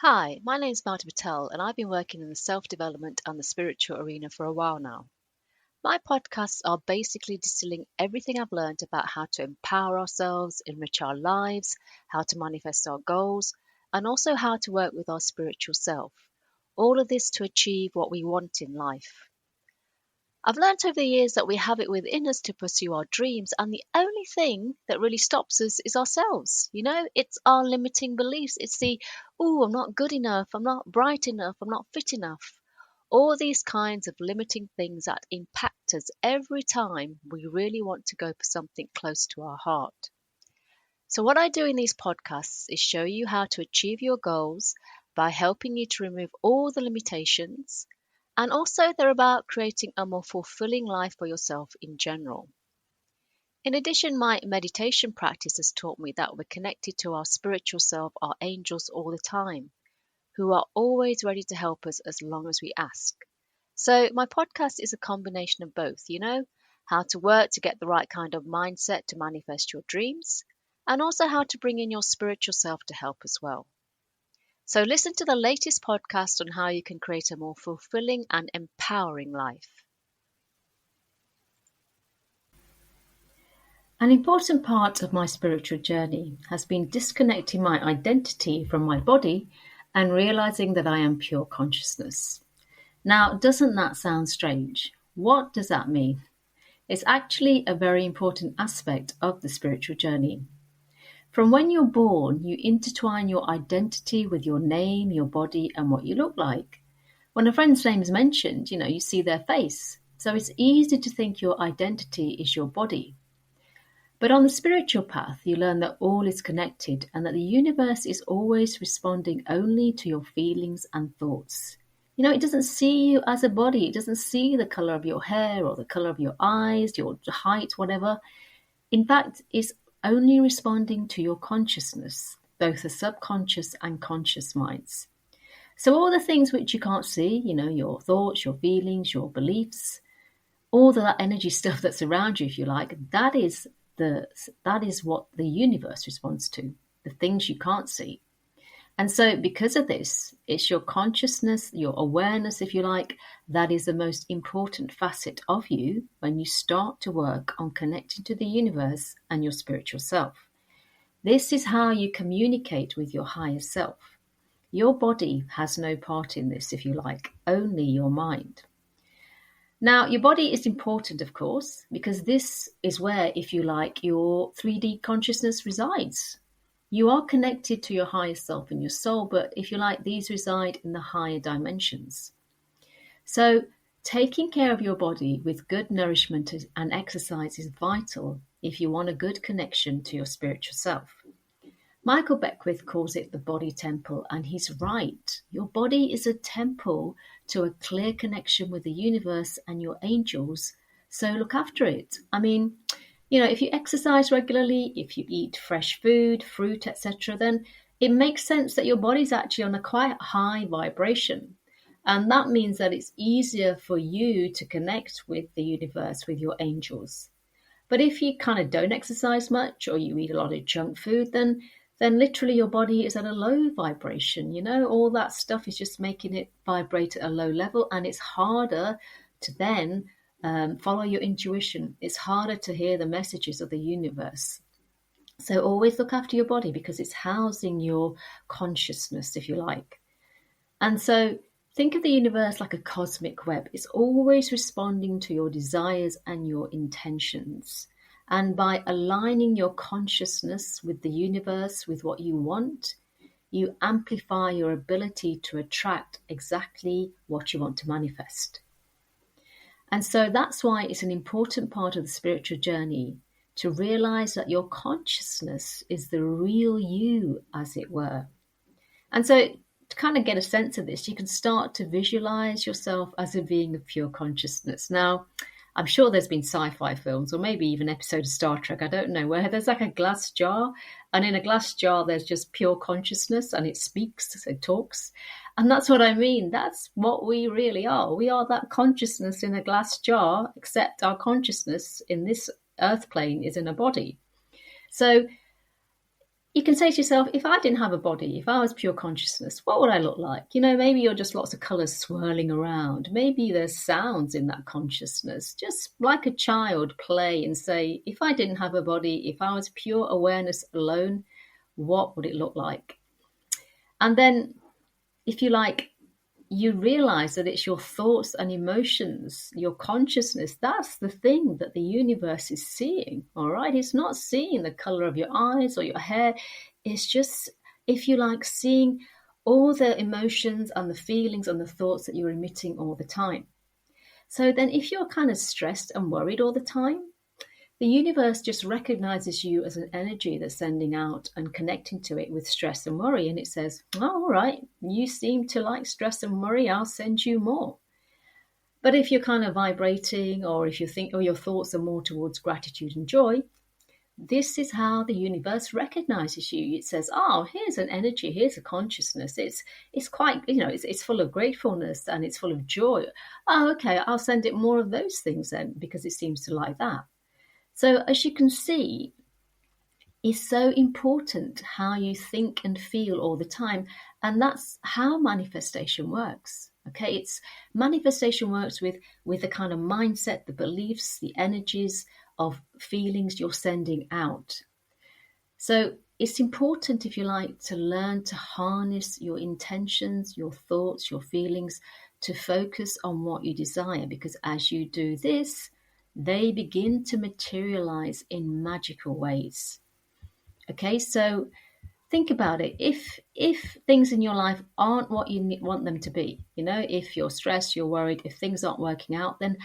Hi, my name's Marta Patel, and I've been working in the self-development and the spiritual arena for a while now. My podcasts are basically distilling everything I've learned about how to empower ourselves, enrich our lives, how to manifest our goals, and also how to work with our spiritual self. All of this to achieve what we want in life. I've learnt over the years that we have it within us to pursue our dreams, and the only thing that really stops us is ourselves. It's our limiting beliefs. It's oh, I'm not good enough, I'm not bright enough, I'm not fit enough. All these kinds of limiting things that impact us every time we really want to go for something close to our heart. So, what I do in these podcasts is show you how to achieve your goals by helping you to remove all the limitations. And also, they're about creating a more fulfilling life for yourself in general. In addition, my meditation practice has taught me that we're connected to our spiritual self, our angels, all the time, who are always ready to help us as long as we ask. So, my podcast is a combination of both, how to work to get the right kind of mindset to manifest your dreams, and also how to bring in your spiritual self to help as well. So, listen to the latest podcast on how you can create a more fulfilling and empowering life. An important part of my spiritual journey has been disconnecting my identity from my body and realizing that I am pure consciousness. Now, doesn't that sound strange? What does that mean? It's actually a very important aspect of the spiritual journey. From when you're born, you intertwine your identity with your name, your body, and what you look like. When a friend's name is mentioned, you see their face. So it's easy to think your identity is your body. But on the spiritual path, you learn that all is connected and that the universe is always responding only to your feelings and thoughts. It doesn't see you as a body. It doesn't see the color of your hair or the color of your eyes, your height, whatever. In fact, it's only responding to your consciousness, both the subconscious and conscious minds. So all the things which you can't see, your thoughts, your feelings, your beliefs, all that energy stuff that's around you, if you like, that is what the universe responds to, the things you can't see. And so because of this, it's your consciousness, your awareness, if you like, that is the most important facet of you when you start to work on connecting to the universe and your spiritual self. This is how you communicate with your higher self. Your body has no part in this, if you like, only your mind. Now, your body is important, of course, because this is where, if you like, your 3D consciousness resides. You are connected to your higher self and your soul, but if you like, these reside in the higher dimensions. So, taking care of your body with good nourishment and exercise is vital if you want a good connection to your spiritual self. Michael Beckwith calls it the body temple, and he's right. Your body is a temple to a clear connection with the universe and your angels, so look after it. I mean, if you exercise regularly, if you eat fresh food, fruit, etc., then it makes sense that your body's actually on a quite high vibration. And that means that it's easier for you to connect with the universe, with your angels. But if you kind of don't exercise much or you eat a lot of junk food, then literally your body is at a low vibration. All that stuff is just making it vibrate at a low level, and it's harder to then follow your intuition. It's harder to hear the messages of the universe. So always look after your body because it's housing your consciousness, if you like. And so think of the universe like a cosmic web. It's always responding to your desires and your intentions. And by aligning your consciousness with the universe, with what you want, you amplify your ability to attract exactly what you want to manifest. And so that's why it's an important part of the spiritual journey to realize that your consciousness is the real you, as it were. And so to kind of get a sense of this, you can start to visualize yourself as a being of pure consciousness. Now, I'm sure there's been sci-fi films or maybe even an episode of Star Trek, I don't know, where there's like a glass jar, and in a glass jar there's just pure consciousness and it speaks, it talks. And that's what I mean. That's what we really are. We are that consciousness in a glass jar, except our consciousness in this earth plane is in a body. So, you can say to yourself, if I didn't have a body, if I was pure consciousness, what would I look like? Maybe you're just lots of colours swirling around. Maybe there's sounds in that consciousness. Just like a child, play and say, if I didn't have a body, if I was pure awareness alone, what would it look like? And then, if you like, you realize that it's your thoughts and emotions, your consciousness. That's the thing that the universe is seeing. All right. It's not seeing the color of your eyes or your hair. It's just, if you like, seeing all the emotions and the feelings and the thoughts that you're emitting all the time. So then if you're kind of stressed and worried all the time, the universe just recognizes you as an energy that's sending out and connecting to it with stress and worry. And it says, oh, all right, you seem to like stress and worry. I'll send you more. But if you're kind of vibrating, or if you think, or your thoughts are more towards gratitude and joy, this is how the universe recognizes you. It says, oh, here's an energy, here's a consciousness. It's quite, it's full of gratefulness and it's full of joy. Oh, okay, I'll send it more of those things then, because it seems to like that. So as you can see, it's so important how you think and feel all the time. And that's how manifestation works. Okay, manifestation works with the kind of mindset, the beliefs, the energies of feelings you're sending out. So it's important, if you like, to learn to harness your intentions, your thoughts, your feelings, to focus on what you desire, because as you do this, they begin to materialize in magical ways. Okay, so think about it. If things in your life aren't what you want them to be, if you're stressed, you're worried, if things aren't working out, then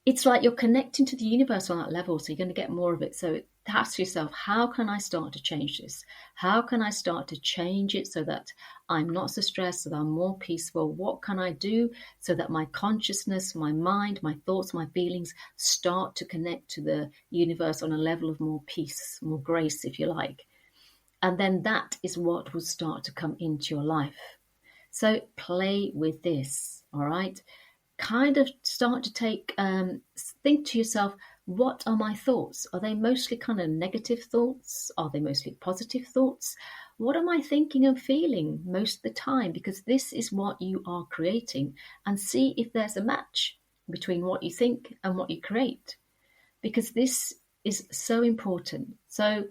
it's like you're connecting to the universe on that level, so you're going to get more of it. So ask yourself, how can I start to change this? How can I start to change it so that I'm not so stressed, so that I'm more peaceful? What can I do so that my consciousness, my mind, my thoughts, my feelings start to connect to the universe on a level of more peace, more grace, if you like? And then that is what will start to come into your life. So play with this, all right? Kind of start to think to yourself, what are my thoughts? Are they mostly kind of negative thoughts? Are they mostly positive thoughts? What am I thinking and feeling most of the time? Because this is what you are creating. And see if there's a match between what you think and what you create. Because this is so important. So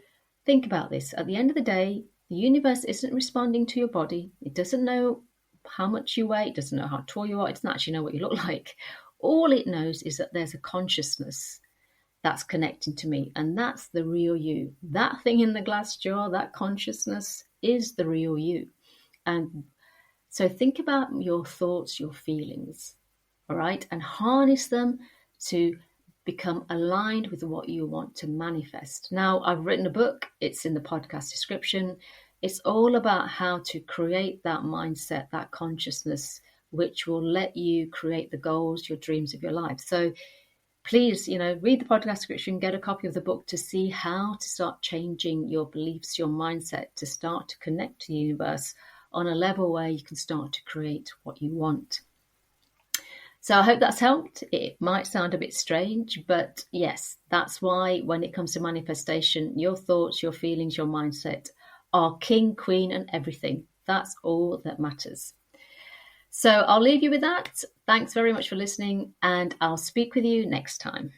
think about this. At the end of the day, the universe isn't responding to your body. It doesn't know how much you weigh. It doesn't know how tall you are. It doesn't actually know what you look like. All it knows is that there's a consciousness that's connecting to me. And that's the real you. That thing in the glass jar, that consciousness is the real you. And so think about your thoughts, your feelings, all right? And harness them to become aligned with what you want to manifest. Now, I've written a book. It's in the podcast description. It's all about how to create that mindset, that consciousness, which will let you create the goals, your dreams of your life. So please, read the podcast description, get a copy of the book to see how to start changing your beliefs, your mindset, to start to connect to the universe on a level where you can start to create what you want. So I hope that's helped. It might sound a bit strange, but yes, that's why when it comes to manifestation, your thoughts, your feelings, your mindset are king, queen, and everything. That's all that matters. So I'll leave you with that. Thanks very much for listening, and I'll speak with you next time.